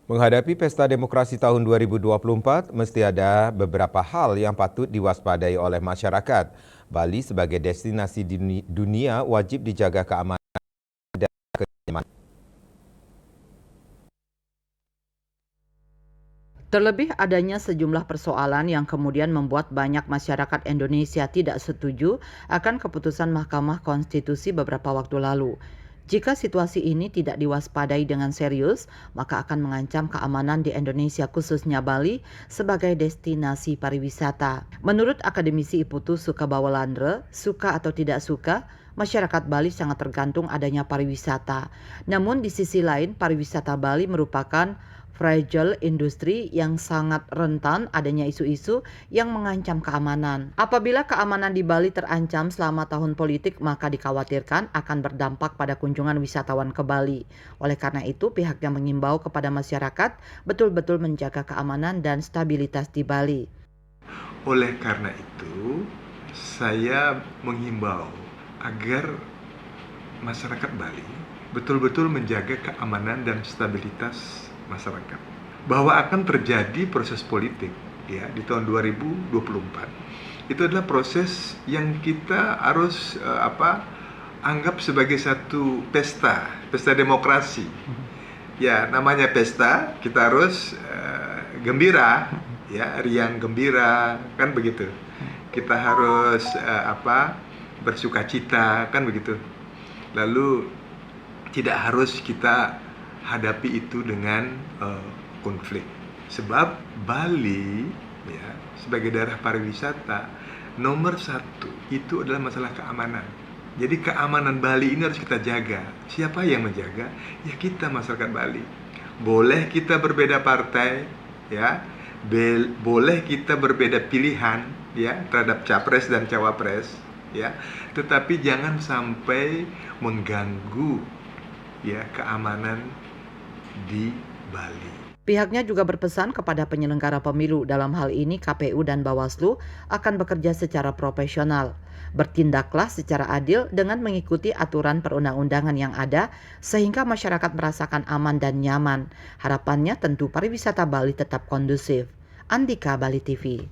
Menghadapi Pesta Demokrasi tahun 2024, mesti ada beberapa hal yang patut diwaspadai oleh masyarakat. Bali sebagai destinasi dunia wajib dijaga keamanan dan kenyamanan. Terlebih adanya sejumlah persoalan yang kemudian membuat banyak masyarakat Indonesia tidak setuju akan keputusan Mahkamah Konstitusi beberapa waktu lalu. Jika situasi ini tidak diwaspadai dengan serius, maka akan mengancam keamanan di Indonesia khususnya Bali sebagai destinasi pariwisata. Menurut akademisi Iputu Sukabawalandre, suka atau tidak suka, masyarakat Bali sangat tergantung adanya pariwisata. Namun di sisi lain, pariwisata Bali merupakan fragile industri yang sangat rentan adanya isu-isu yang mengancam keamanan. Apabila keamanan di Bali terancam selama tahun politik, maka dikhawatirkan akan berdampak pada kunjungan wisatawan ke Bali. Oleh karena itu, pihaknya mengimbau kepada masyarakat betul-betul menjaga keamanan dan stabilitas di Bali. Oleh karena itu, saya menghimbau agar masyarakat Bali betul-betul menjaga keamanan dan stabilitas masyarakat. Bahwa akan terjadi proses politik ya di tahun 2024. Itu adalah proses yang kita harus anggap sebagai satu pesta demokrasi. Ya, namanya pesta, kita harus gembira, ya, riang gembira, kan begitu. Kita harus bersukacita, kan begitu. Lalu tidak harus kita hadapi itu dengan konflik. Sebab Bali ya sebagai daerah pariwisata nomor satu itu adalah masalah keamanan. Jadi keamanan Bali ini harus kita jaga. Siapa yang menjaga? Ya kita masyarakat Bali. Boleh kita berbeda partai, ya, boleh kita berbeda pilihan, ya, terhadap capres dan cawapres, ya, tetapi jangan sampai mengganggu, ya, keamanan di Bali. Pihaknya juga berpesan kepada penyelenggara pemilu, dalam hal ini KPU dan Bawaslu, akan bekerja secara profesional. Bertindaklah secara adil dengan mengikuti aturan perundang-undangan yang ada sehingga masyarakat merasakan aman dan nyaman. Harapannya tentu pariwisata Bali tetap kondusif. Andika, Bali TV.